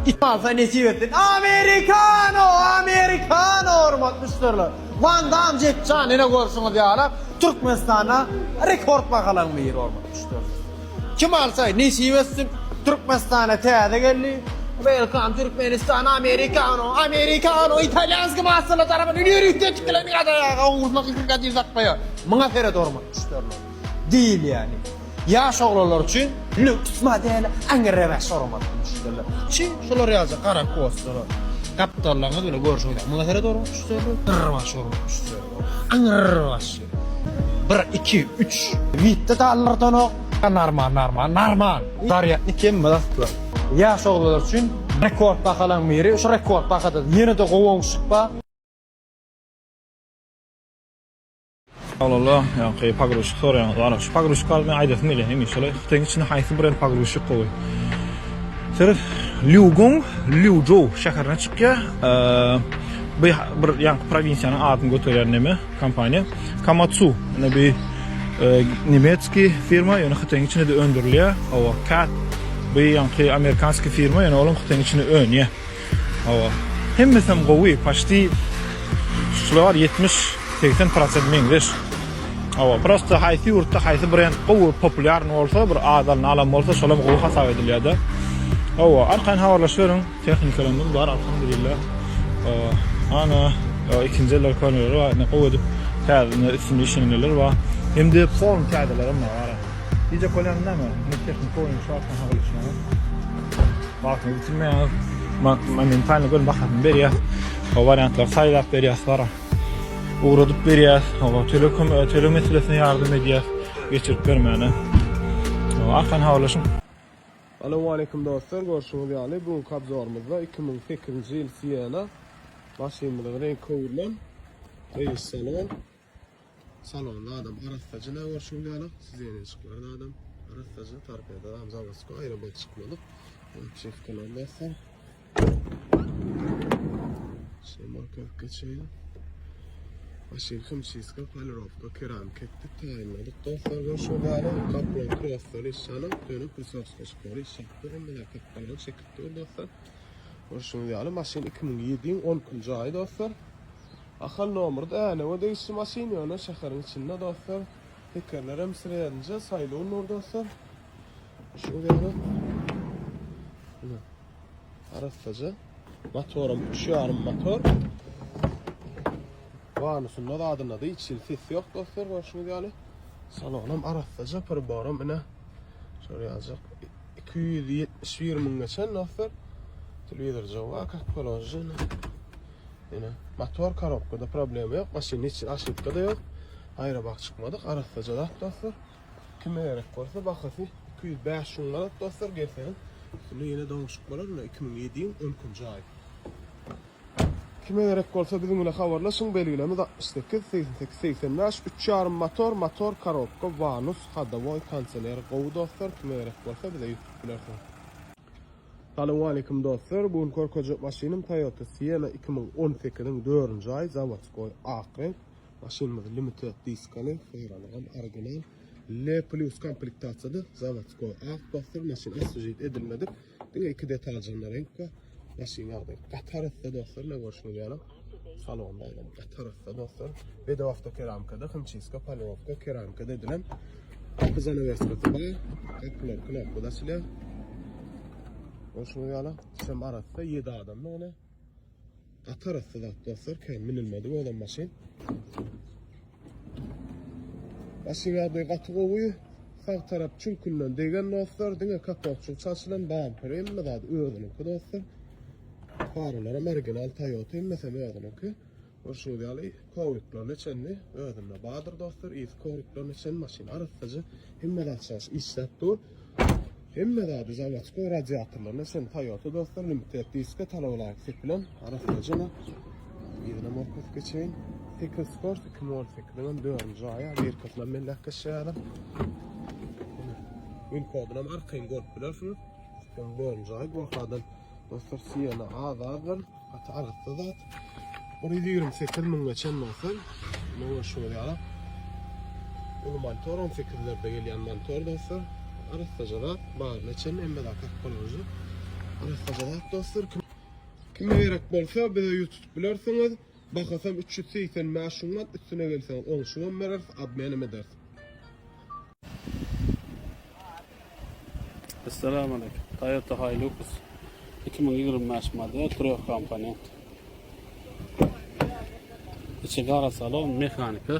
İtmalsa nesip ettin. Amerikano hormat müşteriler. Van Damme Jack Chan ne görürsünüz ya? Türkmenistan'a rekord bakalan bir yer hormat müşteriler. Kim alsa nesip etsin Türkmenistan'a teyade geldi. Welcome Türkmenistan, Amerikano, İtalyanski masala tarafı ne diyor işte çıkılan kadar ya. Uzun kızın kadar uzatmaya. Bana feret hormat müşteriler. Değil yani. Yaş oğlanlar için lüks model angrebaş hormat müşteriler. Şular yazı kara kostları. Kaptarlarına böyle görüşüyorlar. Buna feret hormat müşteriler. Angrebaş hormat müşteriler. Angrebaş. 1, 2, 3. Vitte tallardan o. Normal. Tariyatni kim mi dastlar? Yaş oğlanlar için rekord bakalan miri. Şu rekord bakadı. Yine de kovan çıkpa. Allah yani pagrushik so'rayman. Ana shu pagrushik olmay aydasin deyman. Inshaalloh Xitoyning ichida qaysi brend pagrushik qo'y. Sir Liuzhou shahardan chiqqan. Bir yangi provinsiyaning adini ko'targan nima kompaniya. Komatsu. Ana bir nemetskiy firma, yani Xitoyning ichida o'ndirilgan. Ava Cat bir yangi amerikanskiy firma, yani ular Xitoyning ichida o'nya. Ava hammasi ham qo'y, почти shular 70-80% mengdish. Ava просто haysi yurtda haysi brend qo'y populyar bo'lsa, bir adalni alam bo'lsa, shular qo'y hisob etiladi. Ava arqan havarlashlarning texnikalarimiz bor, alhamdulillah. Ana ikinci yıllar konuları var, ne qo'ydi. Ta'zini ismli ishlar var. Hem de form ta'zilarim var. İyice kolanlar mı? Ne texnik oyun şu arqan havarlashlar. Bakın bitirmeyiz. Men tane gol baxatni beriyaz. O variantlar saylab beriyaz var. Uğradıp beriyaz. O telekom meselesine yardım ediyaz. Geçirip vermeyene. Arqan havarlashim. Assalamu alaykum dostlar, görüşürüz yani. Bu kabzorumuzda 2008 yıl siyana başlayımızda renk koyulan reis salonda adam arastacı ne görüşürüz yani. Size yeni çıkmadı adam arastacı tarpiyada adam zavasko ayrı bol çıkmadı. Çift kalan dostlar. Şey marka geçelim. Başlayın kımçıyska, palirovka, keramik ettik, tayinladık. Dostlar görüşürüz yani. Kaplan krosları inşallah. Dönüp Rüsovska çıkıyor. İnşallah. Melaket balon çekildi dostlar. Görüşürüz yani. Maşin 2007'in 10. ayı dostlar. Akal nomurda ne o değişti maşin yani. Şehrin içinde dostlar. Tekerlere misre edince sayılığın orada dostlar. Görüşürüz yani. Arastacı. Motorum 3 yarım motor. Vanusunda da adına da hiç ses yok dostlar, görüşürüz yani. Salonum arastacı bir barım yine. Şöyle yazacak. 271 min geçen dostlar. Televizor cevap, kakpolojı yine. Motor karabkada problemi yok. Maşinin için aşıkta da yok. Ayrı bak çıkmadık. Arastacı da dostlar. Kime gerek varsa bakası 205 şunlar dostlar gelsenin. Şimdi yine danışık var. 2007'in 10. ay. Kime gerek olsa bizimle haberleşin, belgilemiz 68 88 85 3 yarım motor karobka Vanus Hadavoy kanseler qo'y dostlar. Kime gerek olsa bize YouTube bilersin. Assalamu alaykum dostlar. Bugün korkacak maşinim Toyota Sienna 2018'nin 4. ay zavodskoy ak renk. Maşinimiz limited diskali, fayralıgan orijinal L plus komplektatsiyada zavodskoy ak dostlar. Maşin asujit edilmedi. Diye iki detaljanlar renk var. Maşinlarda Qatar'da dostlar ne görüşürüz yani. Salondaydım Qatar'da dostlar. Ve de hafta keramikada, hımçiska, palirovka, keramikada edilen kızana versiyonu var. Kapılar, knopkada silah. Görüşürüz yani. Sem arasında 7 adamla ona. Qatar'da dostlar, keyin minilmedi bu adam maşin. Maşinlarda qatı qo'yu. Sağ taraf çünkünden degen dostlar, dine kapakçı çalışılan bumper emme da öğrenin ki dostlar. Farlar orijinal Toyota emmese öğrenin ki. Görüşürüz yani. Kovritlerin içinde öğrenine bağdır dostlar. İz kovritlerin içinde maşin arastıcı. Emme da çalış işletti. Emme da zavatsko radyatörlerin içinde Toyota dostlar. Limited diske talavlayak sepilen arastıcına. Yedine morkos geçeyin. Tekil Sport 2018'den 4. aya bir katlan mellak kaşıyalım. Ün koduna markayın görüp bilirsiniz. 4. ay Golfa'dan dostlar Sienna ağzağın hatta arası da orayı 28 min geçen dostlar. Ne şöyle alıp bunu mantor 18'lerde gelen mantor dostlar. Arasıcılar bağlı geçen emme de kakpoloji. Arasajak dostlar. Kime gerek bolsa bize YouTube bilersiniz. Bakasam 380 maaşınlat üstüne gelseniz 10 şuman veririz, abmenim edersin. Assalamu alaikum. Toyota Hilux 2025 model Pro komponent. İçi qara salon, mexaniki.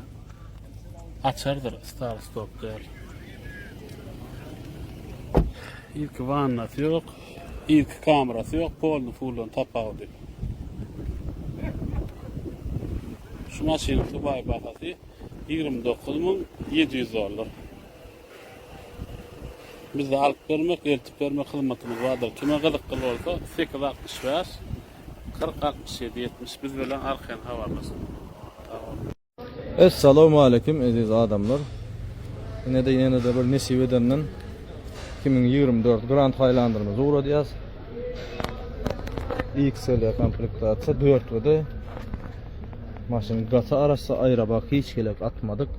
Açardır, start stop değil. İlk vannası yok, ilk kamerası yok, polnu fullon tapavdi. Şu maşinin Dubai bahası 29.700 dolar. Bizde alıp vermek, eltip vermek hizmetimiz vardır. Kime gıdık kıl olsa 865, 4067, 70 biz bilen arkayan havarlasın. Assalamu alaikum aziz adamlar. Yine de bir nesip edenden 2024 Grand Highlander'ımız uğradıyız. XL komplektatsiya 4 vede. Maşın gata arası ayıra bak hiç gerek atmadık.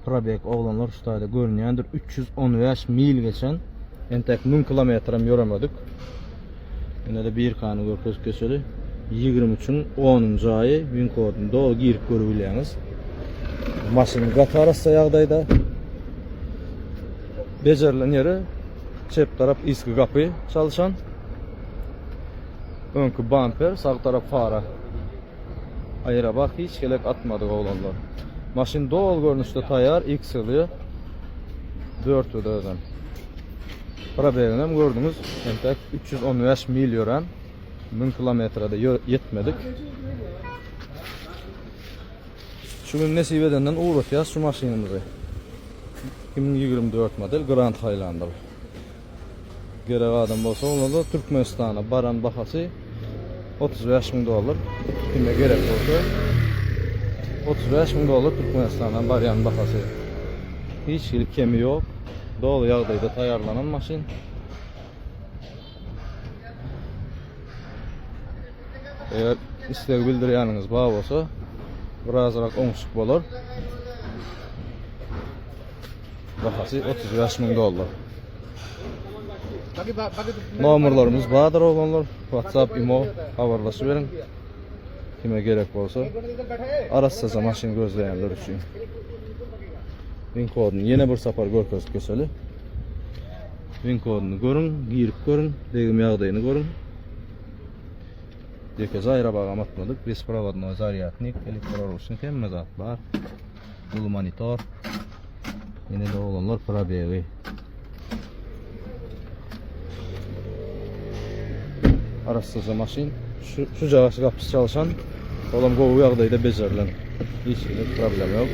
Probek oğlanlar şutayda görünüyendir. 315 mil geçen. Entek 1000 kilometrem yoramadık. Yine de bir kanı görköz köseli. 23'ün 10. ayı gün kodunda o girip görebilirsiniz. Maşın gata arası yağdayda. Becerilen yeri çep taraf iski kapı çalışan. Önkü bumper, sağ taraf fara. Ayıra bak hiç gerek atmadık oğlanlar. Maşin doğal görünüşte tayar XL'yi 4 ödeden. Probeğinem gördünüz. Entek 315 mil yoran 1000 kilometrede yetmedik. Şu gün nesip edenden uğratacağız şu maşinimizi. 2024 model Grand Highlander. Gerek adam bolsa onda Türkmenistan'a baran bahası 35.000 dolar. Kime gerek olsa 35.000 dolar Türkmenistan'dan baryan bahası. Hiç kemi yok. Doğal yağdayda tayarlanan maşin. Eğer istek bildirýäniniz bağ bolsa birazrak oňşuk bolar. Bahası 35.000 dolar. Nomerlarımız bağdır oğlanlar. WhatsApp, imo habarlaşıp verin. Kime gerek bolsa arassaza maşin gözleýänler üçin. Win kodunu yine bir sapar görköz köseli. Win kodunu görün, girip görün, degim ýagdaýyny görün. Deke zaýra bagam atmadyk. Беспроводной зарядник, elektrorusnik hemme zat bar. Bu monitor. Yine de oğlanlar probegi. Arassaza maşin şu jagaşı kapısı çalışan. Olam gowy ýagdaýda becerilen. Hiç problem yok.